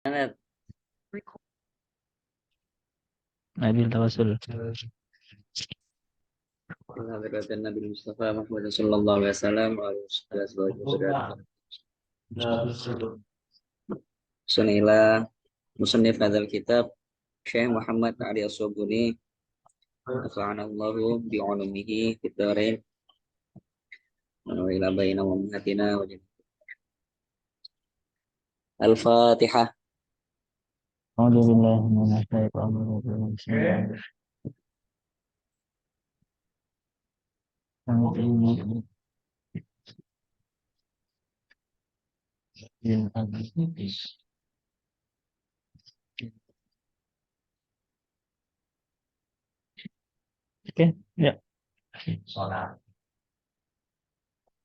Nabil Tawasul. Nabi Mustafa Muhammad sallallahu alaihi wasallam Sunila Musannif hadzal kitab Syekh Muhammad Ali As-Sabuni nafa'anallahu bi'ulumihi fid dharain wa ila baina wa minhatina wa Al-Fatihah. A'udzu billahi minasyaitonir rajim. Bismillahirrahmanirrahim. Oke, ya.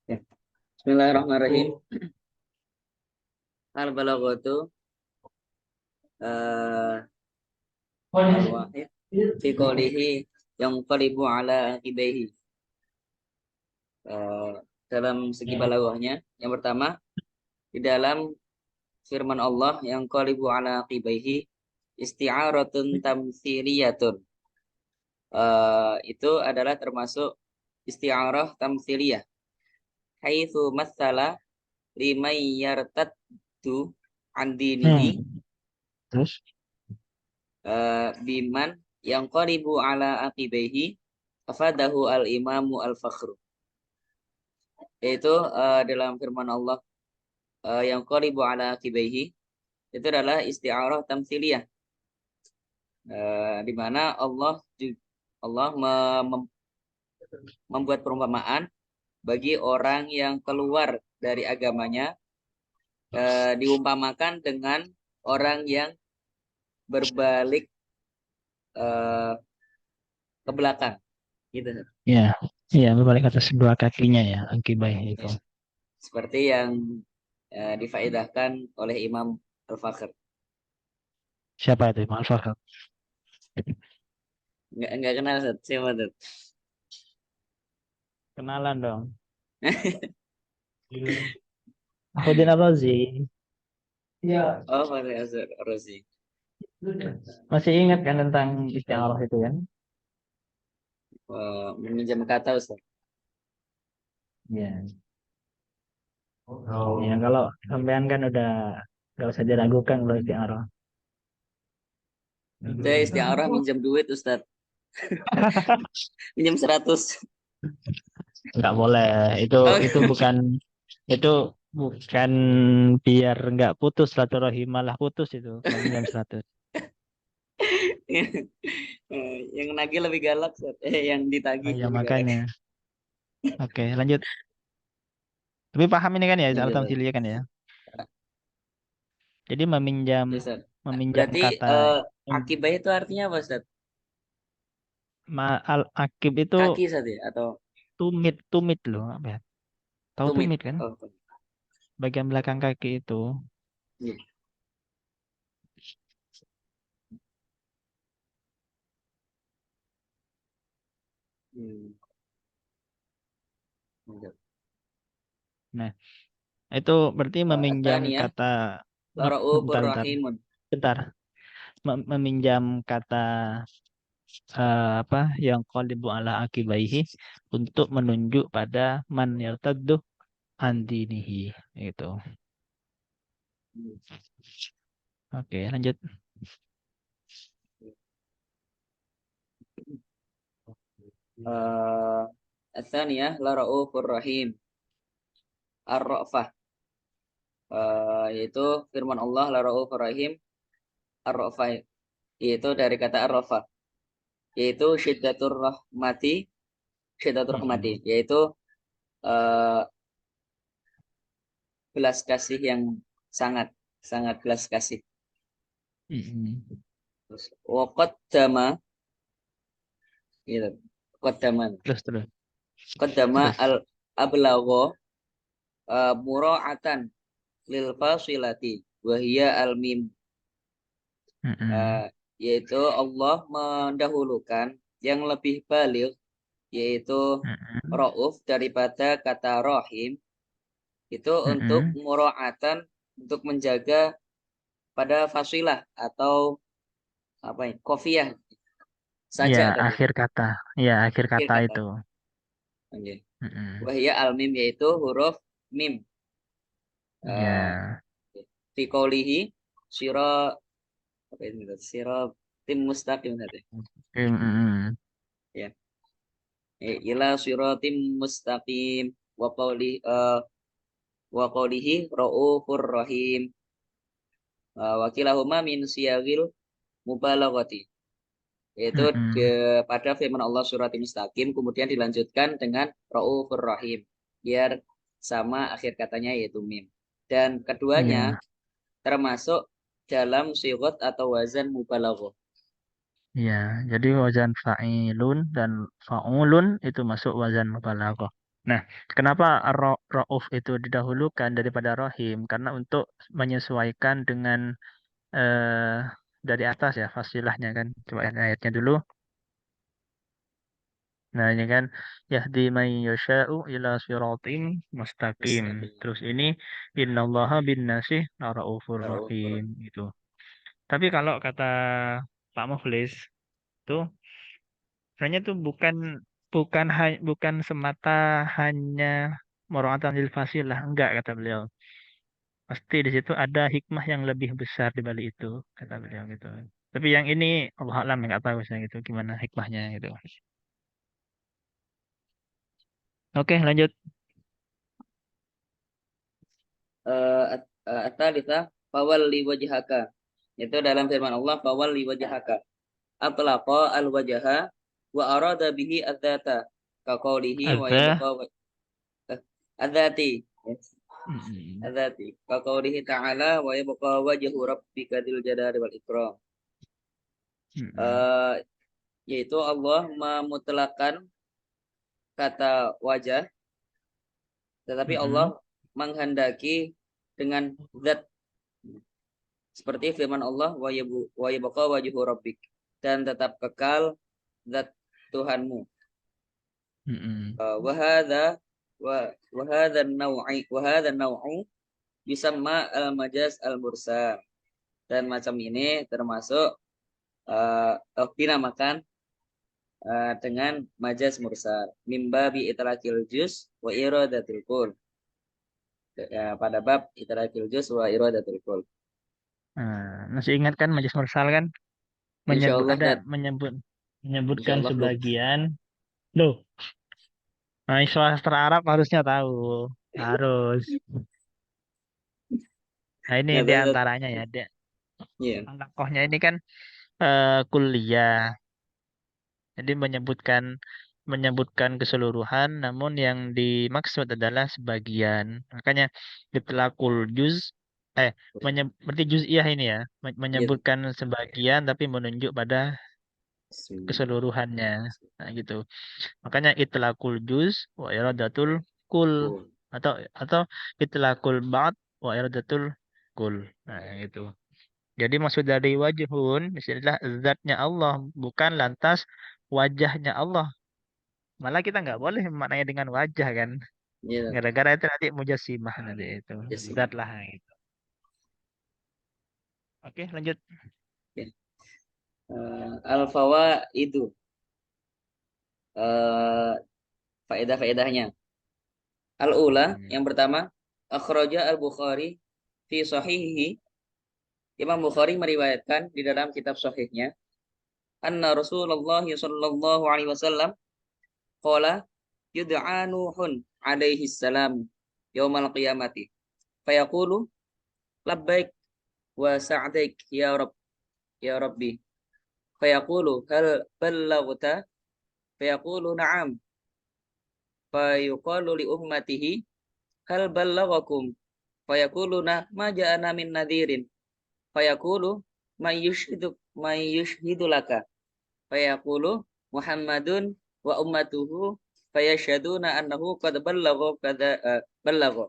Ya. Bismillahirrahmanirrahim. Al-balaghatu al-wahid fi qawlihi yanqalibu ala aqibaihi. Dalam segi balaghahnya, yang pertama di dalam firman Allah yang qalibu ala aqibaihi isti'aratun tamtsiliyatun. Itu adalah termasuk isti'arah tamtsiliyah. Haitsu matsala liman yartaddu an dinihi Terus biman yang qalibu ala aqibaihi afadahu al-imamu al-fakhru. Yaitu dalam firman Allah yang qalibu ala aqibaihi itu adalah isti'arah tamtsiliyah. Di mana Allah membuat perumpamaan bagi orang yang keluar dari agamanya, diumpamakan dengan orang yang berbalik ke belakang, gitu. ya, ya berbalik atas dua kakinya ya, akibai itu. Ya. Seperti yang difaedahkan oleh Imam Al-Fakhr. Siapa itu Imam Al-Fakhr? Enggak kenal, Ustaz. Siapa tuh? Kenalan dong. Ahudin Ar-Razi. Iya. Oh, Fahri Azhar Razi. Masih ingat kan tentang istiarah itu kan? Meminjam kata, Ustaz. Iya. Ya, kalau sampean kan udah nggak usah diragukan kalau istiarah. Saya istiarah minjam duit, Ustaz. Minjam 100. Nggak boleh. Itu Oh. itu bukan itu bukan biar nggak putus silaturahim, malah putus itu kalau jam 100. Yang nagih lebih galak, Ustaz. Yang Oh, ditagih ya lebih galak. makanya. Oke, lanjut. Tapi paham ini kan ya, Lanjut, soal Ustaz. tamsiliyah kan ya. Jadi meminjam Ya, Ustaz. meminjam Berarti kata akibah itu artinya apa, Ustaz? al akib itu Kaki, Ustaz, ya? Atau tumit loh, apa ya? Tahu tumit? tumit kan? Oh, Bagian belakang kaki itu. iya. Hmm. Lanjut. Nah, itu berarti meminjam Atsaniyah kata lara'ufur bentar bentar rahimun. bentar. Meminjam kata apa yang qalibu ala akibaihi untuk menunjuk pada man yartaddu an dinihi itu. Oke, lanjut. Atsaniyah lara'ufur rahim. Ar-Ra'fah. Yaitu firman Allah lara'ufur rahim. Ar-Ra'fah. Yaitu dari kata Ar-Ra'fah. Yaitu syiddatur rahmati. Yaitu eh, belas kasih yang sangat sangat belas kasih. Terus waqaddama gitu. Qaddama. Terus terus Qaddama terus. al ablagha mura'atan lil fasilati wa hiya al mim. Mm-mm. Yaitu Allah mendahulukan yang lebih baligh, yaitu Mm-mm. rauf daripada kata rahim, itu untuk Mm-mm. mura'atan, untuk menjaga pada fasilah atau apa ya, kofiyah Ya, saja tadi. akhir kata. Ya, akhir Akhir kata kata. itu. Oke. Mm-mm. Wahia al-mim yaitu huruf mim. Eh, Ya. fi qoulihi syira apa itu? Syira tim mustaqim tadi. Mm-mm. Ya. Ila syiratim mustaqim wa qawli wa qawlihi raufur rahim. Wa kilahuma min siyagil mubalaghati. Yaitu Mm-mm. pada firman Allah surat mustaqim kemudian dilanjutkan dengan raufur rahim. Biar sama akhir katanya yaitu mim. Dan keduanya Ya. termasuk dalam sigot atau wazan mubalaghah. Ya, jadi wazan fa'ilun dan fa'ulun itu masuk wazan mubalaghah. Nah, kenapa ra'uf itu didahulukan daripada rahim? Karena untuk menyesuaikan dengan eh, dari atas ya fasilahnya kan. Coba lihat ayatnya dulu. Nah, ini kan yahdi may yasha'u ila siratim mustaqim. Mustaqim. Terus ini innallaha bin nasi ra'ufur Raufur rahim rahim. gitu. Tapi kalau kata Pak Muflis tuh sebenarnya tuh bukan semata hanya mura'atan lil fasilah, enggak kata beliau. Pasti di situ ada hikmah yang lebih besar di balik itu, kata beliau gitu. Tapi yang ini Allah alam nggak tahu saya gitu gimana hikmahnya gitu. Oke, lanjut. At-talitha fawalli wajhaka. Itu dalam firman Allah fawalli wajhaka. Atlaqa al-wajha wa arada bihi adzata ka qawlihi wa Ada. yabqa adzati. Yes. Mm-mm. Adzati ka qawlihi ta'ala wa yabqa wajhu rabbika dzil jalali wal ikram. Mm-mm. Eh, yaitu Allah memutlakan kata wajah tetapi Allah Mm-mm. menghendaki dengan zat seperti firman Allah wa yabqa wajhu rabbik dan tetap kekal zat Tuhanmu. Mm-mm. Wahada wahada nau'i yusamma al-majaz al-mursal dan macam ini termasuk dinamakan dengan majaz mursal mimba bi itlaqil juz wa iradatil kul. Pada bab itlaqil juz wa iradatil kul. Nah, masih ingat kan Majelis Mursal kan menyebut Insyaallah ada dan menyebutkan insyaallah lupa. sebagian. Loh, nah, sastra Arab harusnya tahu. Harus. Nah, ini Ya, di antaranya ya. ya, Tokohnya ini kan kuliah. Jadi menyebutkan keseluruhan, namun yang dimaksud adalah sebagian. Makanya itlaqul juz berarti juz'iyah ini ya, ya. menyebutkan sebagian tapi menunjuk pada Bismillah. keseluruhannya. Nah, gitu. Makanya itlaqul juz wa iradatul kul Cool. atau itlaqul ba'd wa iradatul kul. Nah, gitu. Jadi maksud dari wajhun istilah zatnya Allah bukan lantas wajahnya Allah. Malah kita nggak boleh memaknai dengan wajah kan. Ya, Gara-gara itu nanti mujassimah nanti itu. Zat Bismillah. lah gitu. Oke, lanjut. Ya. Al-fawaidu eh faedah-faedahnya. Al-ula Hmm. yang pertama, akhraja Al-Bukhari fi sahihihi. Imam Bukhari meriwayatkan di dalam kitab sahihnya, anna Rasulullah sallallahu alaihi wasallam qala yud'a Nuhun alaihi salam yaumal qiyamati. Fayaqulu labbaik wa sa'daik ya Rabb ya Rabbi. Fayaqulu hal ballaghta? Fayaqulu na'am. Fayuqalu li ummatihi hal ballaghakum? Fayaquluna ma ja'ana min nadhirin. Fayaqulu may yushhidu laka. Fayaqulu Muhammadun wa ummatuhu fayashhaduna annahu qad ballagha kada ballagha.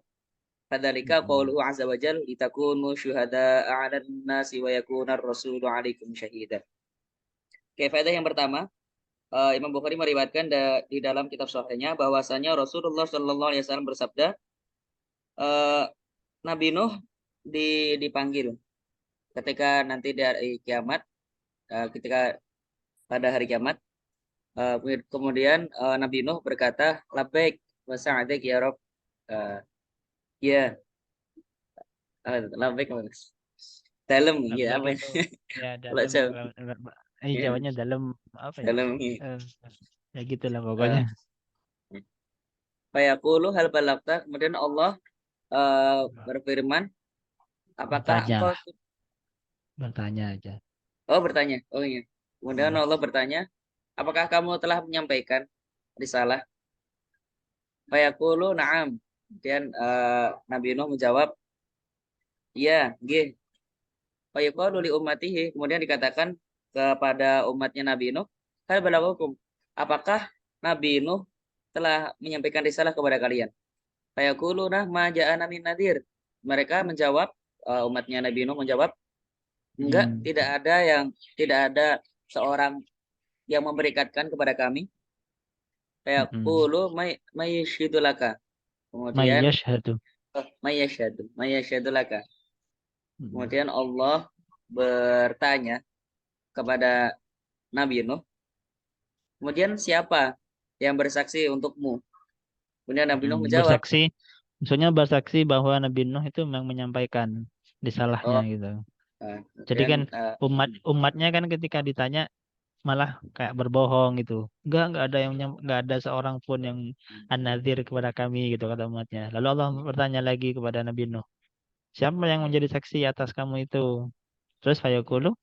Fadzalika Hmm. qauluhu azza wa jalla litakunu syuhada'a 'alan nasi wa yakuna ar-rasulu 'alaikum syahida. Oke, faedah yang pertama, Imam Bukhari meriwayatkan di dalam kitab sahihnya bahwasanya Rasulullah Shallallahu alaihi wasallam bersabda, eh, Nabi Nuh dipanggil ketika nanti di hari kiamat, ketika pada hari kiamat, kemudian Nabi Nuh berkata, labbaik wa sa'daik ya Rob. Eh, ya, labbaik dalam ya Labbaik apa itu ya? ya Kalau dalam, jauh, ya, Jawanya dalam apa ya? dalam ya. Eh, ya gitulah pokoknya. Eh, Fayaqulu hal balagta, kemudian Allah berfirman, apakah Bertanya engkau lah, bertanya aja. bertanya. Oh iya. Kemudian Hmm. Allah bertanya, apakah kamu telah menyampaikan risalah? Fayaqulu na'am. Kemudian Nabi Nuh menjawab, iya, nggih. Fayaqulu li ummatihi, kemudian dikatakan kepada umatnya Nabi Nuh, hal balaghakum, apakah Nabi Nuh telah menyampaikan risalah kepada kalian? Fayaquluna ma ja'ana min nadhir. Mereka menjawab, umatnya Nabi Nuh menjawab, enggak, Hmm. tidak ada seorang yang memberikan kepada kami. Hmm. Fayaqulu may laka. Kemudian Mayyashhadu. mayyashhadu laka. Hmm. Kemudian Allah bertanya kepada Nabi Nuh, kemudian siapa yang bersaksi untukmu? Kemudian Nabi Nuh menjawab, Bersaksi, maksudnya bersaksi bahwa Nabi Nuh itu memang menyampaikan risalahnya oh, gitu. Jadi kemudian kan umatnya kan ketika ditanya malah kayak berbohong gitu. Enggak ada yang enggak ada seorang pun yang an-nadzir kepada kami gitu kata umatnya. Lalu Allah bertanya lagi kepada Nabi Nuh, siapa yang menjadi saksi atas kamu itu? Terus fayaqulu,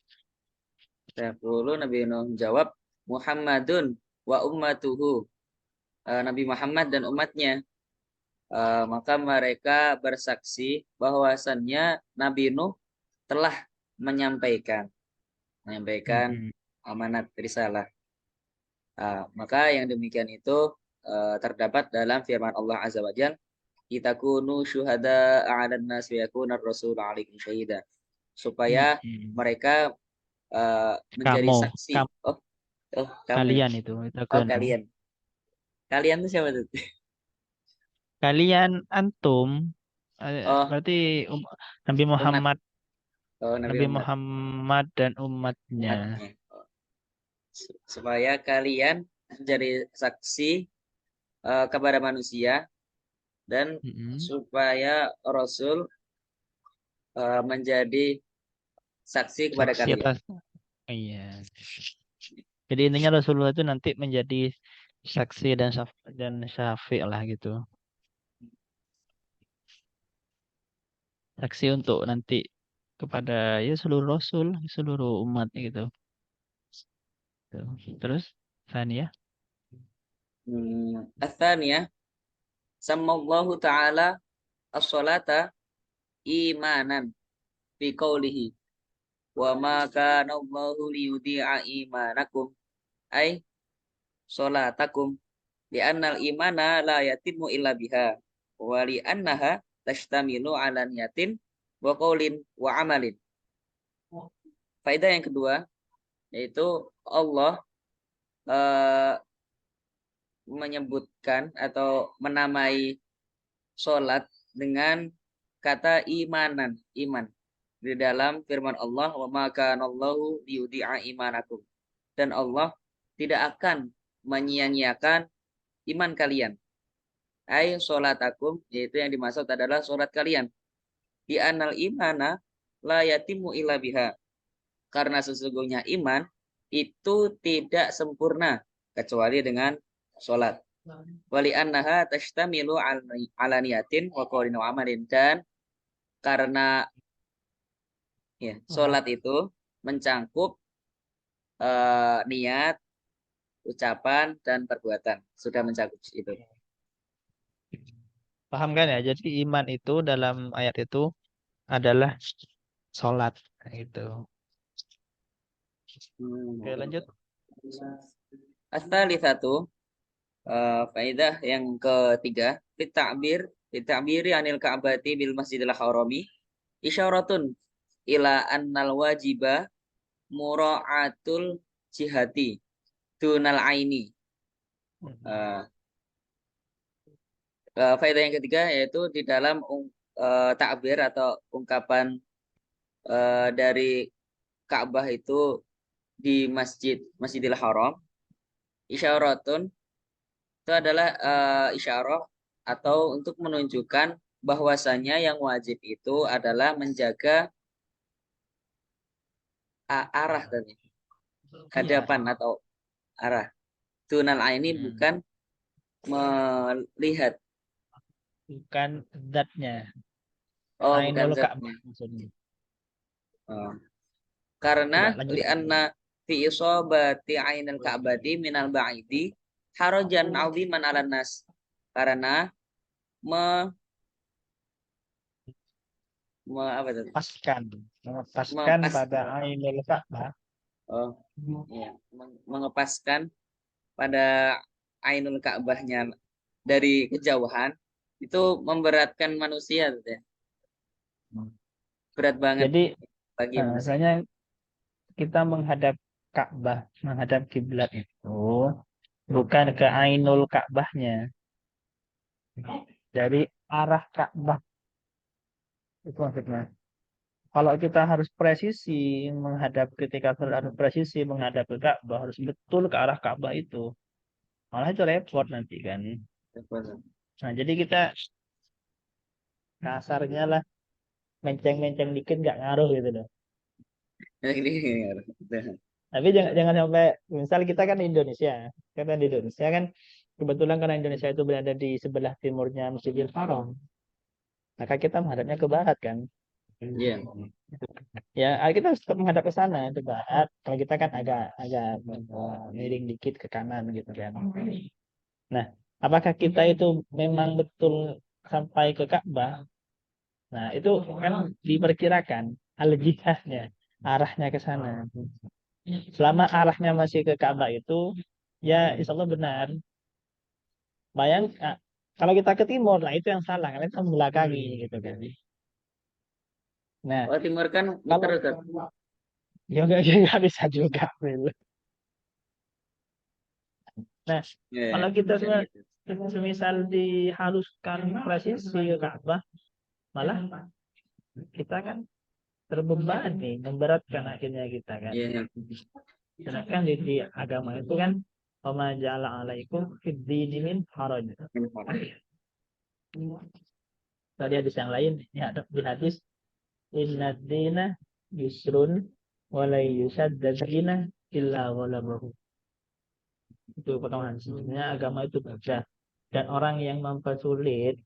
Dahulu Nabi Nuh menjawab, Muhammadun wa ummatuhu. Nabi Muhammad dan umatnya. Maka mereka bersaksi bahwasannya Nabi Nuh telah menyampaikan menyampaikan mm-mm. amanat risalah. Maka yang demikian itu terdapat dalam firman Allah Azza wa Jalla, "Itakunu syuhada 'alan nas wa yakuna ar-rasulu 'alaikum syahida." Supaya Mm-mm. mereka menjadi Kamu, saksi. kam- Oh, kamu. kalian itu Oh, itakunu. kalian. Kalian tuh siapa tuh? Kalian antum, Oh, berarti Nabi umat. Muhammad, Oh, Nabi Nabi umat. Muhammad dan umatnya. Umatnya. Oh, supaya kalian menjadi saksi kepada manusia dan Mm-mm. supaya Rasul menjadi saksi kepada Saksi kalian. atas, iya. Jadi intinya Rasulullah itu nanti menjadi saksi dan dan syafi' lah gitu. Saksi untuk nanti kepada ya seluruh Rasul, seluruh umat gitu. Tuh. Terus Sania. Atsaniyah, sammallahu ta'ala as-salata imanan fi qawlihi wa ma kana Allahu liyudhi'a imanakum ay salatakum li'annal imana la yatimmu illa biha wa li'annaha tashtamilu 'ala niyatin wa qaulin wa amalin. Faedah yang kedua yaitu Allah eh, menyebutkan atau menamai sholat dengan kata imanan, iman. Di dalam firman Allah, wa maka Allahu liyudhi'a imanakum. Dan Allah tidak akan menyia-nyiakan iman kalian. Ai sholatakum, yaitu yang dimaksud adalah sholat kalian. Di anal imana la yatimu illa biha. Karena sesungguhnya iman itu tidak sempurna kecuali dengan sholat. Wali annaha tashtamilu ala niyatin wa qawlin wa amalin, dan karena ya Oh. sholat itu mencangkup niat, ucapan dan perbuatan, sudah mencakup itu. Paham kan ya? Jadi iman itu dalam ayat itu adalah sholat gitu. Oke, lanjut. As-salitsatu, faedah yang ketiga, fitabiri anil ka'bati bil masjidil harami isyaratun ila annal wajiba mura'atul jihati dunal aini. Mhm. Eh, Faedah yang ketiga yaitu di dalam takbir atau ungkapan dari Ka'bah itu di Masjidil Haram, isyaratun itu adalah isyarah atau untuk menunjukkan bahwasanya yang wajib itu adalah menjaga arah tadi, Iya, hadapan atau arah. Tunal aini bukan melihat. bukan zatnya. Oh, bukan Ainul zatnya. Ka'bah maksudnya. Oh. Karena Coba lanjut. lianna fi isobati ainil ka'bati minal ba'idi harajan 'aziman 'alan nas. Karena me, apa itu? Lepaskan. Melepaskan Mepas, pada Ainul Ka'bah. oh, iya, mengepaskan pada ainul Ka'bahnya dari kejauhan itu memberatkan manusia gitu ya. Berat banget Jadi bagi manusia. misalnya kita menghadap Ka'bah, menghadap kiblat itu bukan ke Ainul Ka'bahnya, dari arah Ka'bah itu maksudnya. Kalau kita harus presisi menghadap ketika sholat harus presisi menghadap ke Ka'bah harus betul ke arah Ka'bah itu. Malah itu repot nanti kan. Nah, jadi kita kasarnya lah menceng-menceng dikit nggak ngaruh gitu loh. Tapi jangan jangan sampai misal kita kan di Indonesia, kita di Indonesia kan kebetulan karena Indonesia itu berada di sebelah timurnya Masjidil Haram, maka kita menghadapnya ke barat kan. Iya. Ya, kita harus tetap menghadap ke sana ke barat. Kalau kita kan agak agak miring dikit ke kanan gitu kan. Nah, apakah kita itu memang betul sampai ke Ka'bah? Nah, itu kan diperkirakan al-jihahnya, arahnya ke sana. Selama arahnya masih ke Ka'bah itu, ya insya Allah benar. Bayang, kalau kita ke timur, nah itu yang salah, karena kita membelakangi gitu kan. Nah, Oh, timur kan muter kalau Ustaz. ya nggak bisa juga, Bel. Nah, Iya, kalau kita bisa gitu. semisal dihaluskan presisi ke Ka'bah, malah kita kan terbebani, memberatkan akhirnya kita kan. Iya, iya. Sedangkan di agama itu kan wama ja'ala alaikum fid dini min haraj. Tadi hadis yang lain ya di hadis inna dina yusrun wa la yusaddad dina illa ghalabahu. Itu potongan sebenarnya agama itu mudah dan orang yang mempersulit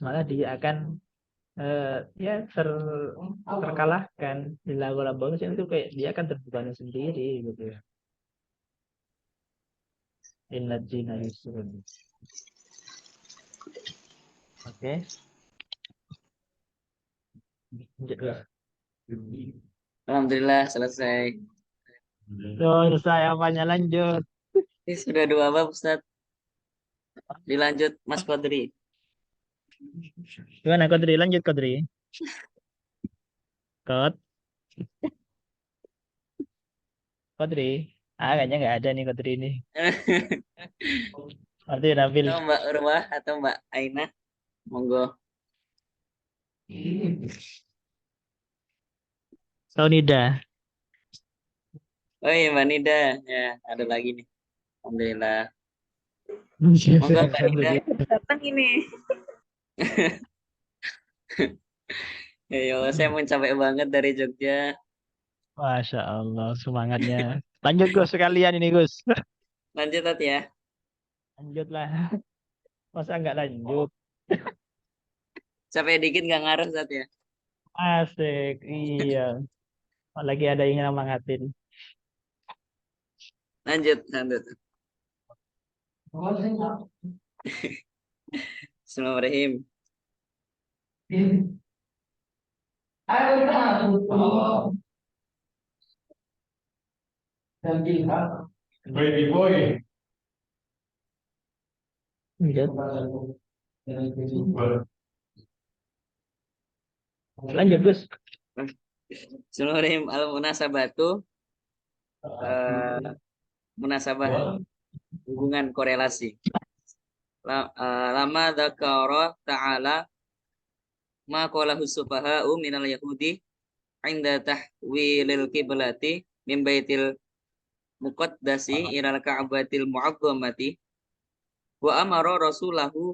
malah dia akan ya terkalahkan bila ghalabahu itu kayak dia akan terbebani sendiri gitu ya. Inna dina yusrun. Oke. Alhamdulillah selesai. Terus saya apanya lanjut? Ini sudah dua bab Ustaz. Dilanjut Mas Kodri. Gimana Kodri? Lanjut Kodri. Kod, Kodri. Ah, kayaknya nggak ada nih Kodri ini. Arti Nabil. Atau Mbak Urwah atau Mbak Aina. Monggo. Saunida. Oh iya Mbak Nida. Ya, ada lagi nih. Alhamdulillah. Monggo Mbak Nida. Alhamdulillah. Datang ini. Ya, ya Allah, saya mencapai banget dari Jogja. Masya Allah, semangatnya. Lanjut Gus sekalian ini Gus. Lanjut Tat ya. Lanjutlah. Masa nggak lanjut? Capek dikit nggak ngaruh Tat ya. Asik. Iya. Lagi ada yang nyemangatin. Lanjut, lanjut. Bismillahirrahmanirrahim. Baby boy. Lanjut. Lanjut Gus. Bismillahirrahmanirrahim. Al-munasabatu eh, munasabah hubungan korelasi. Lama dzakara ta'ala ma qalahu sufaha'u minal yahudi inda tahwilil qiblati min baitil muqaddasi ilal ka'batil mu'azzamati wa amara rasulahu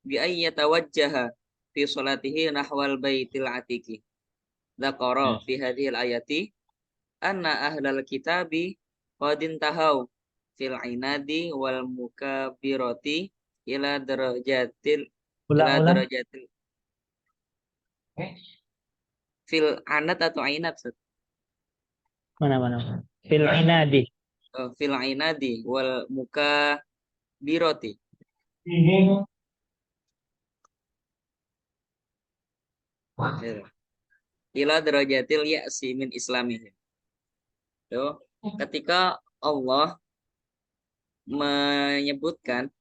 bi ay yatawajjaha fi salatihi nahwal baitil atiqi. Dzakara fi hadhil ayati anna ahlal kitabi qad intahaw fil inadi wal mukabirati ila darajatil ila Ulang-ulang. darajatil fil anat atau ainat Ustaz? Mana-mana. Fil inadi. Fil inadi wal mukabirati ya. Ila darajatil ya'si min islamihim. Tuh, ketika Allah menyebutkan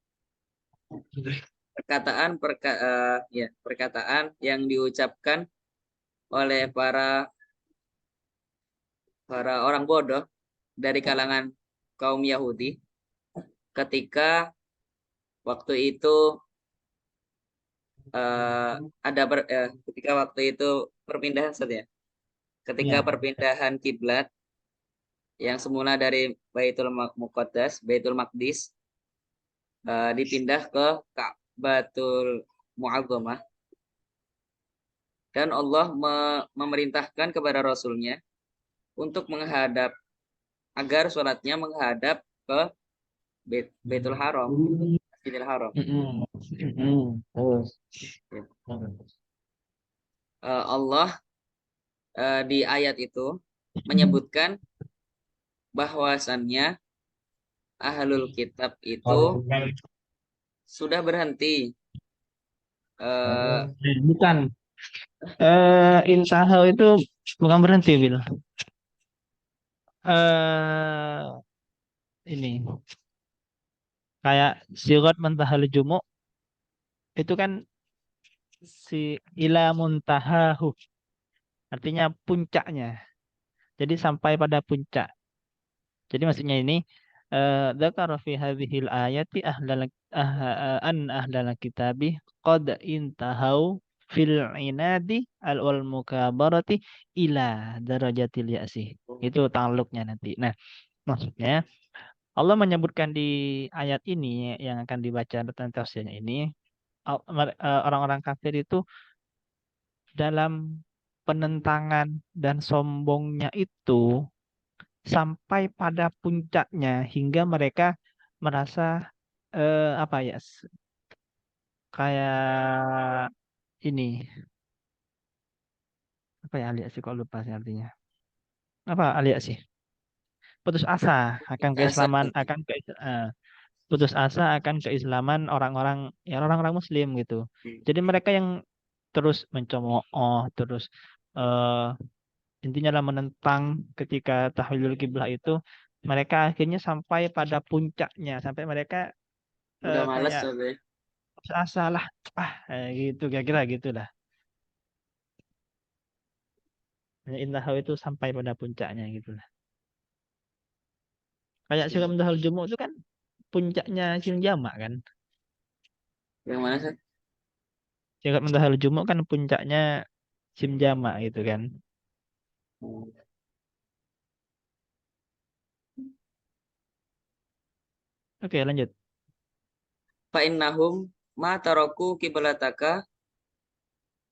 perkataan yang diucapkan oleh para orang bodoh dari kalangan kaum Yahudi ketika waktu itu ketika waktu itu perpindahan saja. Ketika Ya. perpindahan kiblat yang semula dari Baitul Muqaddas, Baitul Maqdis dipindah ke Ka'batul Mu'azzamah dan Allah memerintahkan kepada Rasulnya untuk menghadap agar sholatnya menghadap ke Baitul Haram, Masjidil Haram. Allah di ayat itu menyebutkan bahwasannya ahlul kitab itu sudah berhenti Bukan. Intaha itu bukan berhenti, Bil. Ini kayak sirat mentahal jumu itu kan si ila muntahahu, artinya puncaknya. Jadi sampai pada puncak. Jadi maksudnya ini dzakara fi hadhil ayati an ahlal kitabi qad intahau fil inadi al wal mukabarati ila darajatil ya'si. Itu takluknya nanti. Nah, maksudnya Allah menyebutkan di ayat ini yang akan dibaca tentang tafsirnya ini orang-orang kafir itu dalam penentangan dan sombongnya itu sampai pada puncaknya hingga mereka merasa apa ya kayak ini apa ya alias sih kok lupa sih artinya apa alias sih putus asa akan asal keislaman putus asa akan keislaman orang-orang ya orang-orang Muslim gitu. Jadi mereka yang terus mencemooh terus eh, intinya lah menentang ketika tahwilul kiblah itu mereka akhirnya sampai pada puncaknya sampai mereka udah malas kayak tuh. salah gitu kira-kira gitulah. Intaha itu sampai pada puncaknya gitulah. Kayak Syurah Mendahul Jumu'ah itu kan puncaknya sim jamak kan. Yang mana sih? Syurah Mendahul Jumu'ah kan puncaknya sim jamak gitu kan. Oke, lanjut. Fa innahum ma taraku kiblataka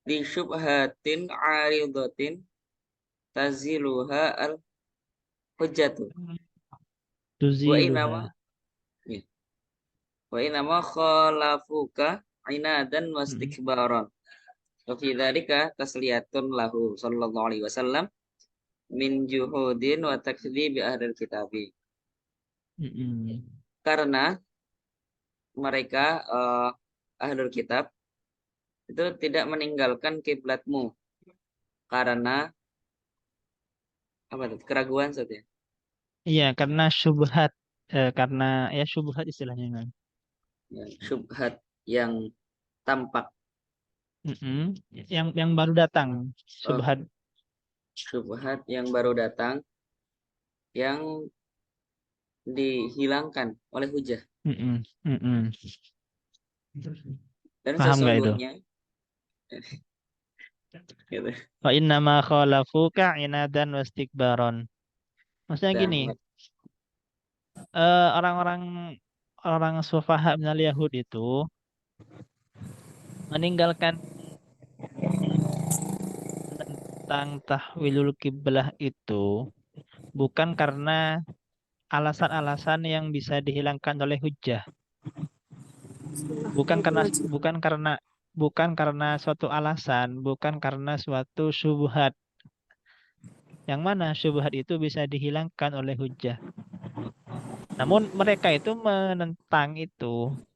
li syubhatin aridatin taziluha al hujjatu wa Tuziluha. inama ya, wa inama khalafuka inadan Mm-mm. wastikbaran wa fi dzalika tasliyatun lahu sallallahu alaihi wasallam min juhudin wa takdzibi ahlil kitabi Mm-mm. karena mereka ahlul kitab itu tidak meninggalkan kiblatmu karena apa tuh keraguan saja Iya, karena syubhat karena ya syubhat istilahnya kan. ya, syubhat yang tampak Mm-mm. Yang baru datang oh, syubhat. syubhat yang baru datang yang dihilangkan oleh hujah Mm-mm. Mm-mm. dan Paham nggak itu? sesungguhnya Gitu. Wa inna ma khalafuka inadan wastikbaron. Maksudnya gini, Dan orang-orang orang sufaha minal Yahud itu meninggalkan menentang tahwilul kiblah itu bukan karena alasan-alasan yang bisa dihilangkan oleh hujjah, bukan karena Astagfirullahaladzim. bukan karena suatu alasan, bukan karena suatu syubhat. Yang mana syubhat itu bisa dihilangkan oleh hujjah. Namun mereka itu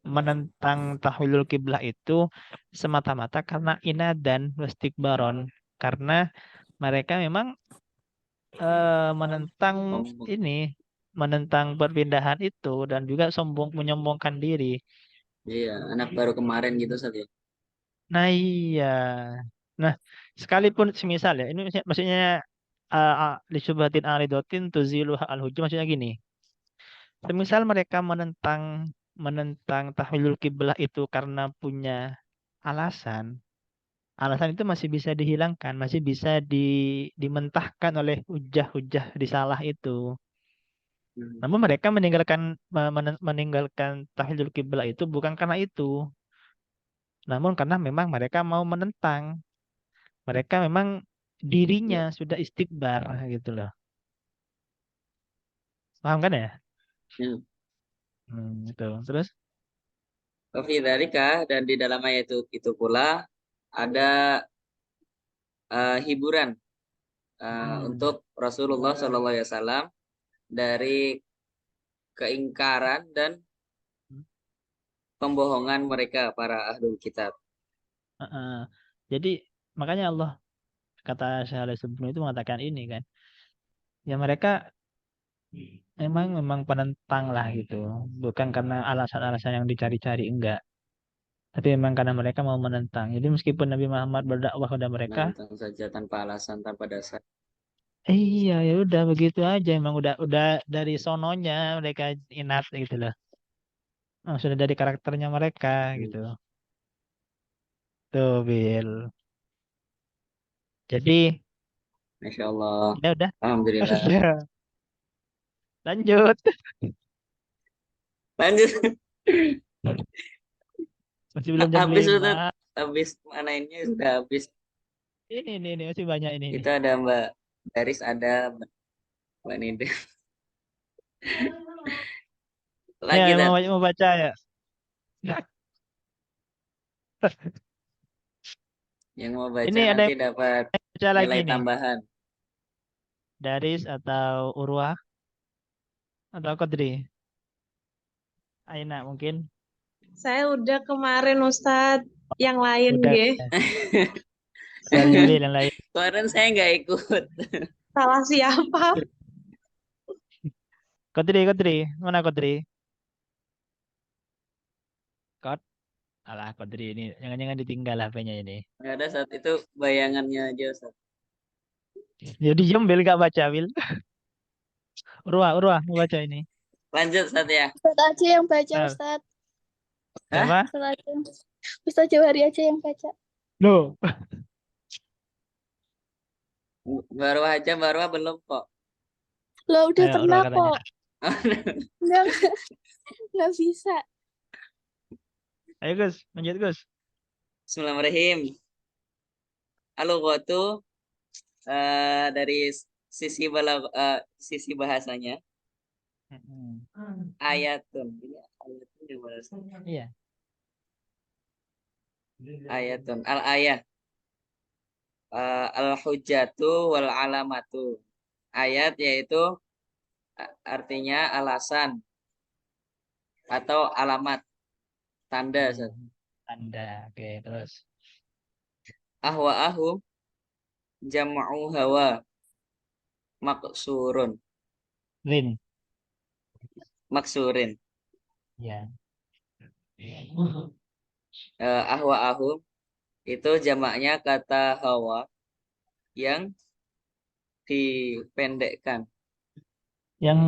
menentang tahwilul kiblah itu semata-mata karena inadan wastikbaron. Karena mereka memang menentang sombong. ini, menentang perpindahan itu dan juga menyombongkan diri. Iya, anak baru kemarin gitu saja. Nah iya. Nah, sekalipun semisal ya, ini maksudnya disubhatin alidotin tuzilu al hujjah maksudnya gini. Semisal mereka menentang tahwilul kiblah itu karena punya alasan, alasan itu masih bisa dihilangkan, masih bisa dimentahkan oleh hujah-hujah disalah itu. Hmm. Namun mereka meninggalkan tahwilul kiblah itu bukan karena itu, namun karena memang mereka mau menentang. Mereka memang dirinya Ya. sudah istikbar gitu loh. Paham kan ya? Ya. Gitu. Terus, Wafi dzalika, dan di dalam ayat itu pula ada hiburan hmm, untuk Rasulullah Shallallahu Alaihi Wasallam dari keingkaran dan pembohongan mereka para ahlul kitab. uh-uh. Jadi makanya Allah kata Syahal sebelum itu mengatakan ini kan. Ya mereka memang penentang lah gitu. Bukan karena alasan-alasan yang dicari-cari enggak. Tapi memang karena mereka mau menentang. Jadi meskipun Nabi Muhammad berdakwah kepada mereka, Menentang saja tanpa alasan, tanpa dasar. iya ya udah begitu aja. Emang udah dari sononya mereka inat gitu loh. Sudah dari karakternya mereka Hmm. gitu. Tuh Bil. Jadi Masya Allah. ya udah. Alhamdulillah. Sudah. Lanjut. Lanjut. Masih belum jam Habis lima. Ustaz. Habis mana ini sudah habis. Ini masih banyak ini nih. Itu ada Mbak Daris, ada Mbak Nida. Ya, Lagi Tat. mau baca ya. Yang mau baca Ini ada nanti yang dapat baca lagi nilai nih. tambahan. Daris atau Urwah atau Kodri. Aina mungkin. Saya udah kemarin Ustadz yang lain Udah. nggih. Soal Jalil yang lain. Kemarin saya nggak ikut. Salah siapa? Kodri. Mana Kodri? Kod. Alah, Kodri ini. Jangan-jangan ditinggal HP-nya ini. Nggak ada saat itu bayangannya aja Ustaz. Jadi diam Bil gak baca Bil. Urwah mau baca ini. Lanjut Ustaz ya. Ustadz aja yang baca, Nah, Ustadz. Hah? siapa? Ustadz aja. Ustadz Jawari aja yang baca. Loh. Baru aja, baru belum kok. Lo udah Ayo pernah Urwah katanya. kok. Nggak, nggak bisa. Ayo Gus, lanjut Gus. Bismillahirrahmanirrahim. Al-lughatu dari sisi bahasanya ayatun. Ini ayatun yang bahasa. Iya. Ayatun. Al-ayah. Al-hujjatu wal alamatu. Ayat yaitu artinya alasan atau alamat, tanda. Ustaz. Tanda. Oke, terus. Ahwa ahu jam'u hawa maksurun. Rin. Maksurin. Ya. Ahwa ahu itu jamaknya kata hawa yang dipendekkan. Yang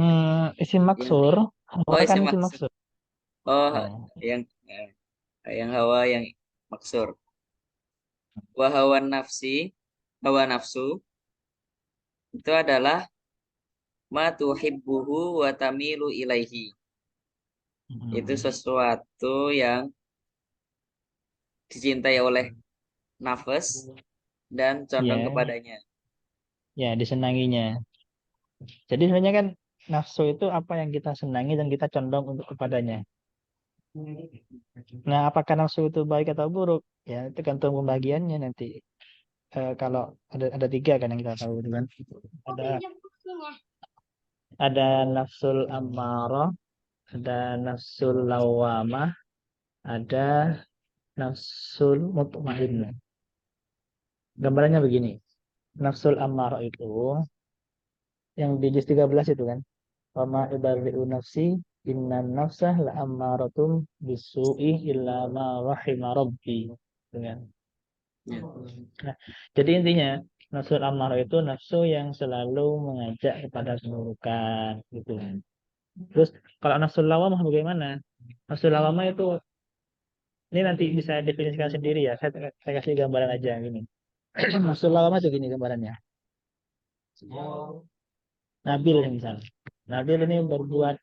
isim Yang maksur, oh hawa isi kan isim maksud. maksur. Oh Hmm. yang yang hawa yang maksur. Wa hawan nafsi, hawa nafsu itu adalah ma tuhibbuhu wa tamilu ilaihi. Itu sesuatu yang dicintai oleh nafas dan condong Ya, kepadanya. ya disenanginya. Jadi sebenarnya kan nafsu itu apa yang kita senangi dan kita condong untuk kepadanya. Nah, apakah nafsu itu baik atau buruk? Ya, itu tergantung pembagiannya nanti. Kalau ada tiga kan yang kita tahu itu kan. Ada ada nafsul ammarah, ada nafsul lawamah, ada nafsul mutmainnah. Gambarannya begini. Nafsul ammarah itu yang di juz 13 itu kan. Wama ibarri'u nafsi innan nafsah la'ammaratum bisu'i illa ma rahima rabbi. Dengan. Ya. Nah, jadi intinya nafsu ammarah itu nafsu yang selalu mengajak kepada keburukan gitu. Terus kalau nafsu lawamah bagaimana? Nafsu lawamah itu ini nanti bisa definisikan sendiri ya. Saya kasih gambaran aja gini. Nafsu lawamah itu gini gambarannya. Nabil misalnya. Nabil ini berbuat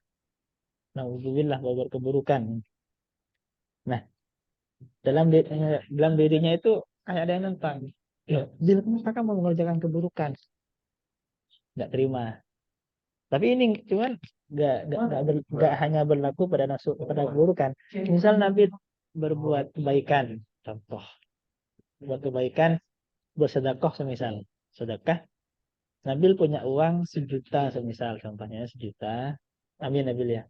naudzubillah berbuat keburukan. Nah, dalam dirinya itu kayak ada yang nentang. Loh, Bil, kenapa kamu mengerjakan keburukan? Nggak terima. Tapi ini cuman nggak hanya berlaku pada nafsu pada keburukan. Misal Nabi berbuat kebaikan, contoh, buat kebaikan, bersedekah semisal, sedekah. Nabil punya uang 1 juta semisal, contohnya 1 juta. Amin Nabil ya.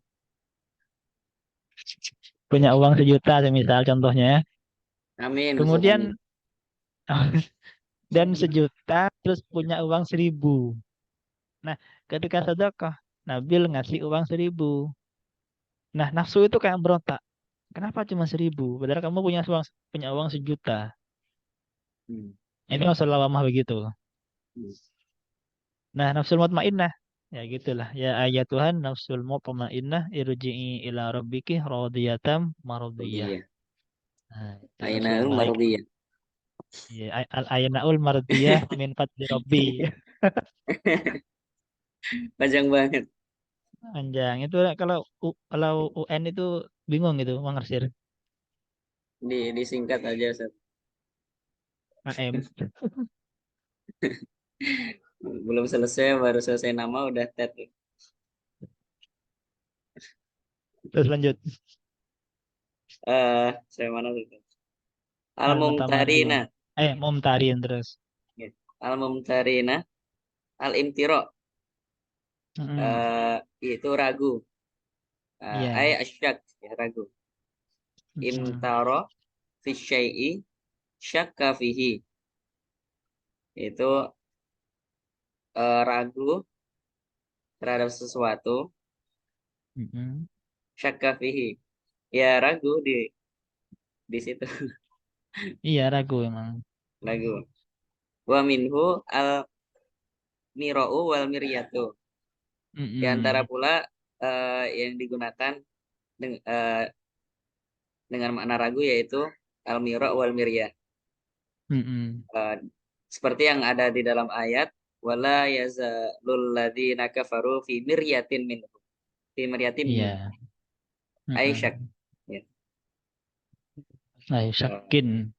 Punya uang 1 juta semisal, contohnya. Amin, Ustaz, amin. Kemudian dan 1 juta terus punya uang 1.000. Nah, ketika sedekah, Nabil ngasih uang 1.000. Nah, nafsu itu kayak berontak. Kenapa cuma 1.000? Padahal kamu punya uang 1 juta. Hmm. Ini masalah lama begitu. Hmm. Nah, nafsul mutmainnah. Ya gitulah. Ya ayat Tuhan, nafsul mutmainnah irji'i ila rabbiki radiyatan mardiyah. Iya. Nah, itu nafsu yang Ainaul baik. mardiyah. Ya, al-aynaul mardiyah min fadli rabbi. Panjang banget. Panjang. Itu kalau UN itu bingung itu, mengarsir. Disingkat aja, Ustaz. AM. Belum selesai, baru selesai nama udah tet. Terus lanjut. Saya mana tuh? Al-mutamarrin. Al-mumtarina. Mumtarin terus. Al-mumtarina. Al-imtiro. Mm-mm. Itu ragu. Ay Iya. asyak, ya, ragu. Mm-mm. Imtaro fi syai'i syakka fihi. Itu ragu terhadap sesuatu, Mm-mm. syakka fihi. Ya ragu di situ. Iya ragu emang. Ragu. Wa minhu al mirau wal miryatu. Di antara Mm-mm. pula yang digunakan dengan makna ragu yaitu al mira wal miryah. Mm-mm. Eh, seperti yang ada di dalam ayat wala yazalul ladzina kafaru fi miryatin minhu. Fi miryatin min. Iya. Aisyah. Mm-mm. Ya. Ay Eh, syakin.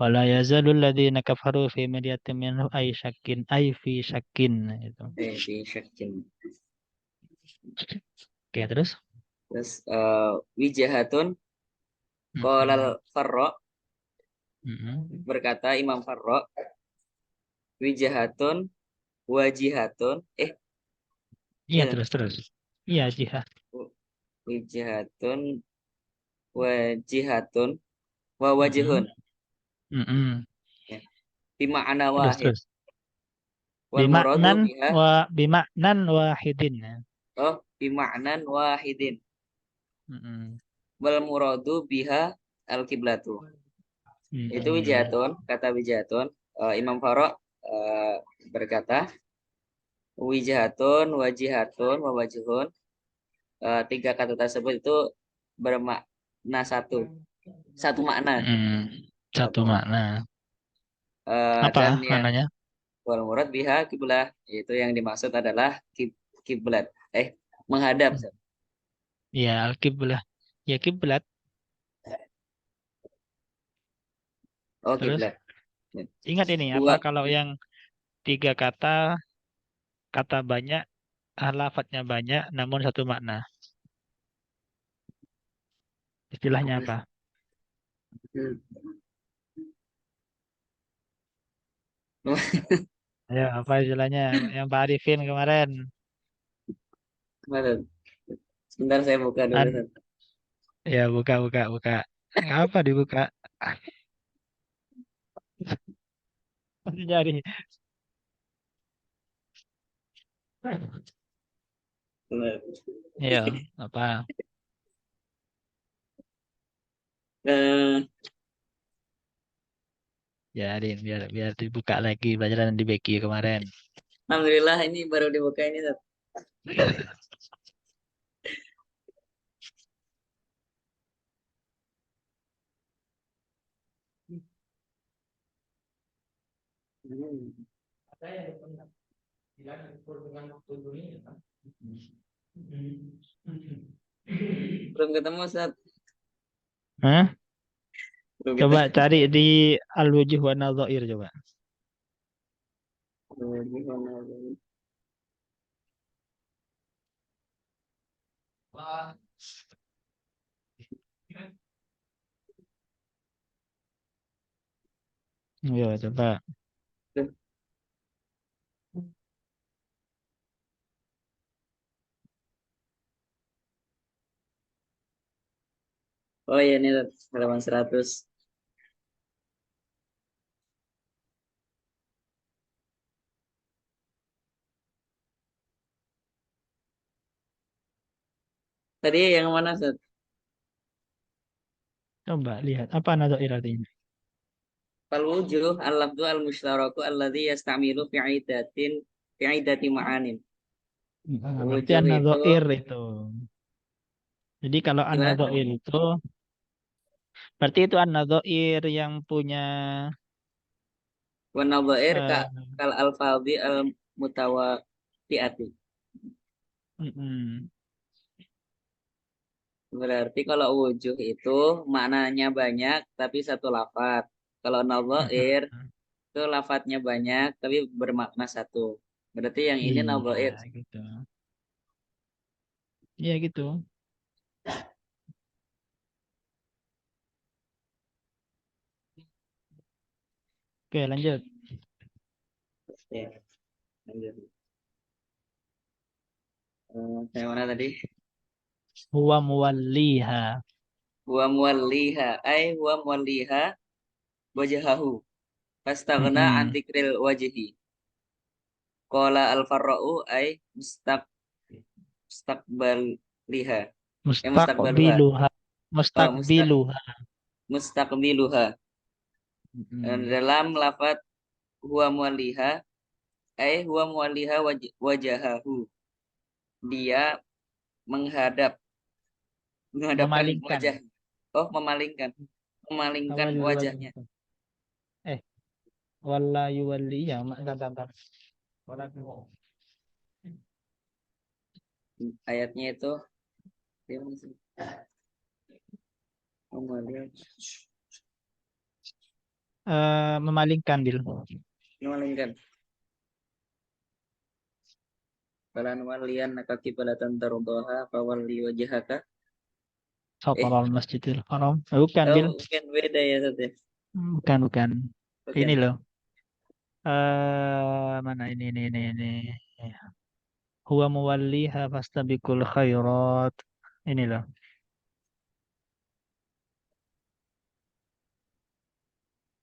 Wala yazalul ladzina kafaru fi miryatin minhu ay syakin ay fi syakin itu. fi syakin. Oke, terus? Terus wijahatun qolal Mm-mm. farra Mm-mm. berkata Imam Farra wijahatun wajihatun Iya, gitu. terus. Iya, jihad. Wijahatun wajihatun wa Mm-mm. wajhun Mm-mm. ya. Bima'na wahid. Terus. Wal muradu biha Bimaknan wahidin. Ya. bima'nan wahidin. Mm-mm. Wal muradu biha al kiblatu. Itu Mm-mm. wijatun, kata wijatun. Imam Farok berkata wijatun, wajihatun, wawajihun. Tiga kata tersebut itu bermakna satu makna. Mm-mm. Satu makna. Apa dan yang mananya? wal murad biha kiblah, yaitu yang dimaksud adalah kiblat. Menghadap. Ustaz. Ya, al-kiblah. Ya, kiblat. Oh, Terus kiblat. Ya. ingat ini apa Huwa kalau yang tiga kata banyak, lafadznya banyak, namun satu makna. Istilahnya apa apa? sih? Hmm. Ayo, apa istilahnya? Yang Pak Arifin kemarin. Mana? Sebentar saya buka dulu. An, Ustaz. ya buka, buka, buka. Apa dibuka? Masih nyari. Benar. Iya, apa? Eh, Biar biar dibuka lagi pelajaran di Beki kemarin. Alhamdulillah ini baru dibuka ini. Ustaz. Hmm. Belum ketemu Ustaz. Hah? Belum Coba ketemu. cari di Al-Wujuh wa Nadhair coba. Iya, coba. Oh iya ini Ustaz. Halaman 100. Tadi yang mana Ustaz? Coba lihat apa Nadhair artinya. Fal wujuh al-lafdu al-mushtaraku alladhi yastamilu fi iddati ma'anin. Berarti Wujuh itu An-Nadhair itu. Jadi kalau gimana? An-Nadhair itu berarti itu An-Nadhair yang punya Wa nadhair eh, kal alfadhi al mutawati'ati. mm-mm. Berarti kalau wujuh itu maknanya banyak tapi satu lafat. Kalau Mm-mm. nadhair itu lafadznya banyak tapi bermakna satu. Berarti yang ini Iya, nadhair. gitu. Iya gitu. Oke, lanjut. Ya, lanjut. Yang mana tadi? Huwa muwalliha. Huwa muwalliha ay huwa muwalliha wajahahu fastaghna an Mm-mm. dzikril wajhi. Qala al-farra'u ay mustaqbaliha. Mustaqbaluha. Mustaqbiluha. Oh, Mustaqbiluha. mustaqbiluha. Mm-mm. Dalam lafaz huwa muwalliha ay huwa muwalliha wajahahu. Dia menghadap menghadapkan Memalingkan. wajah. Oh, memalingkan. Memalingkan Awalul wajahnya. wajh. Eh, walla yuwalli ya, bentar. Ayatnya itu dia masih memalingkan. Memalingkan Bil. Memalingkan. Falan waliyan naka kiblatan tardaha fawalli wajhaka. Eh, Satrul Masjidil Haram. Bukan oh Bil. bukan beda ya Sat ya? Bukan, bukan. Ini Bukan. loh. Mana ini. Huwa muwalliha fastabiqul khairat. Ini loh.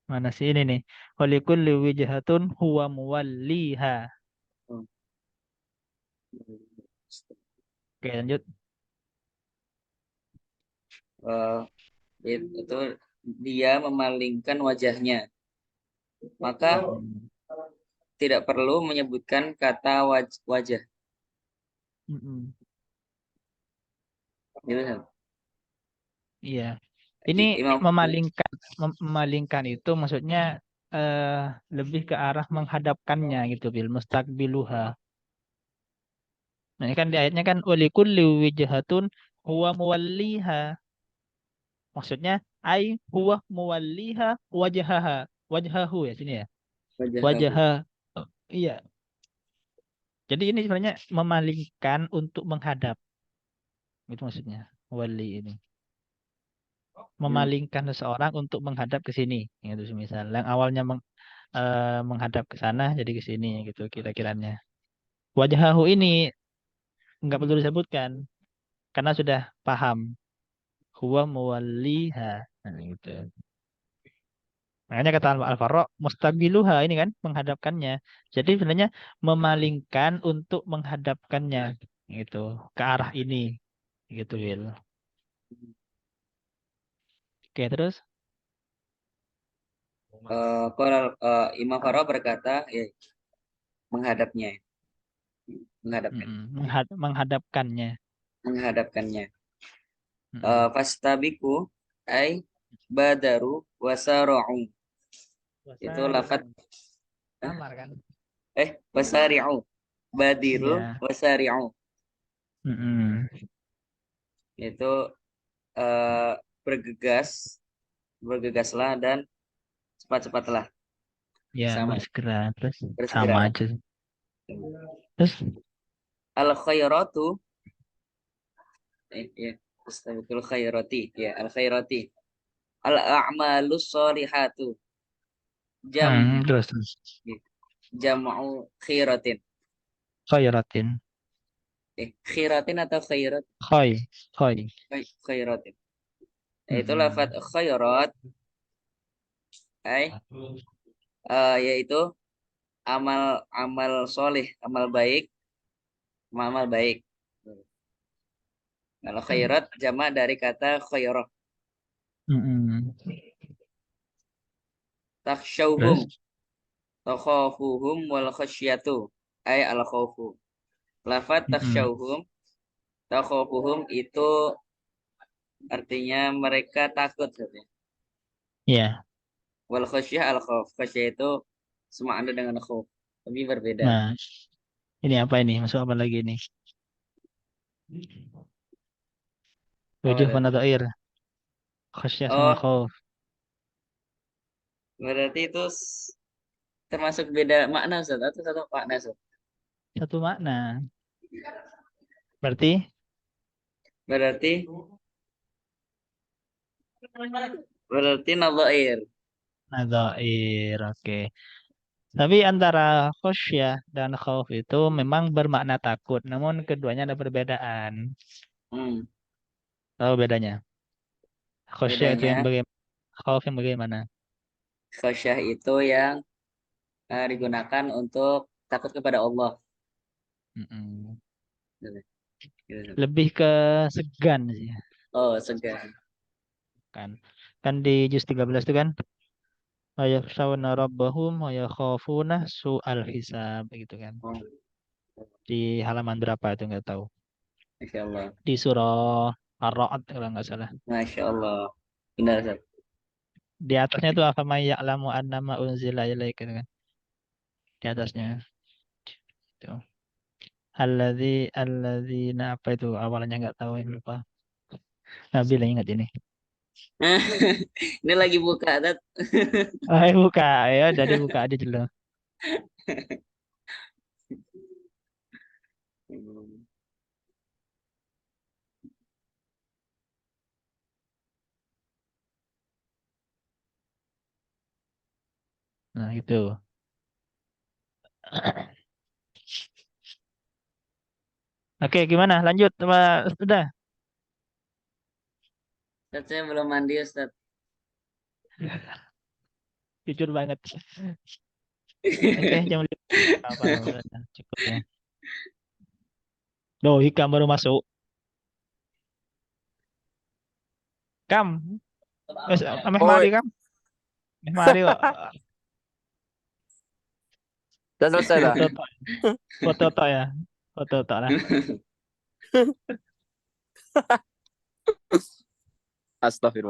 Mana sih ini nih? Walikulli wijhatun huwa muwalliha. Oh. Oke, lanjut. Eh, itu dia memalingkan wajahnya. Maka Mm-mm. tidak perlu menyebutkan kata wajah. Mm-mm. Gitu, Sat. Iya. Ini Imam memalingkan itu maksudnya lebih ke arah menghadapkannya gitu bil mustaqbiluha. Nah, ini kan di ayatnya kan walikulli wijhatun huwa muwalliha. Maksudnya ai huwa muwalliha wajhaha. Wajhahu ya sini ya. Wajahahu. Wajah. Oh, iya. Jadi ini sebenarnya memalingkan untuk menghadap. Itu maksudnya. Wali ini. Hmm. Memalingkan seseorang untuk menghadap ke sini. Gitu misal. Yang awalnya menghadap ke sana jadi ke sini gitu kira-kiranya. Wajahahu ini nggak perlu disebutkan karena sudah paham. Huwa muwalliha. Nah, gitu. Makanya kata Al-Farra mustabiluha ini kan menghadapkannya. Jadi sebenarnya memalingkan untuk menghadapkannya gitu ke arah ini gitu Will. Oke terus. Imam Farah berkata, ya, menghadapnya, menghadapkan, Menghadapkannya. menghadapkannya. Mm-mm. Fastabiku ay badaru wasara'u. Itu lafat Wasari'u. Samar kan? wasari'u. Badiru Iya. wasari'u. Mm-mm. Itu eh, bergegas, bergegaslah dan cepat-cepatlah. Ya Sama, bersegera terus sama bersegeralah. aja. Terus Al khairatu, ya, astagfirul khairati, ya, al khairati. Al a'malus solihatu. Jam, terus jam'u khiratin. khairatin. Khiratin atau khairat? Khai. Khai. Khairatin. Itu lafaz Mm-mm. khairat, ay, yaitu amal amal soleh, amal baik, amal baik. Kalau khairat jamak dari kata khairah. Mm-mm. Takhshawhum, Terus takhafuhum wal khasyatu, ay al khawfu. Lafaz mm-mm. takhshawhum, takhafuhum itu artinya mereka takut katanya. Ya. Wal khasyah al khawf. Khasyah itu semakna dengan khawf, tapi berbeda. Nah, ini apa ini? Masuk apa lagi nih? Apa Wujuh tuh? wanadhair. Khasyah sama Oh, khauf. berarti itu termasuk beda makna Ustaz, atau satu makna Ustaz? Satu makna. Berarti Berarti berarti nadhair. nadhair. Oke. Tapi antara khasyah dan khauf itu memang bermakna takut. Namun keduanya ada perbedaan. Hmm. Tahu bedanya? Khasyah itu yang Bedanya bagaimana? Khauf yang bagaimana? khasyah itu yang digunakan untuk takut kepada Allah. Mm-mm. Gitu. Gitu. Lebih ke segan sih. Oh, segan. Kan. Kan di juz 13 itu kan. Wa yakhshawna rabbahum wa yakhafuna su'al hisab gitu kan. Oh, Di halaman berapa itu nggak tahu. Masya Allah. Di surah Ar-Ra'd kalau nggak salah. Masya Allah. Benar Ustaz. Di atasnya itu apa may ya'lamu annama unzila ilaika gitu kan. Di atasnya itu. Alladzina apa itu awalnya nggak tahu yang lupa. Nabil yang ingat ini. Ini lagi buka Ustaz. Buka ya, jadi buka aja dulu. Nah, itu. Oke, gimana? Lanjut apa sudah? Ustaz, saya belum mandi Ustaz. Jujur banget. Oke, jam 5. Apa udah cukup ya. Loh, Hikam baru masuk. Kam, wes ameh Oi, mari Kam. Ameh mari kok. udah selesai dah. Foto tok. Foto tok ya. Foto tok lah. Astagfirullah.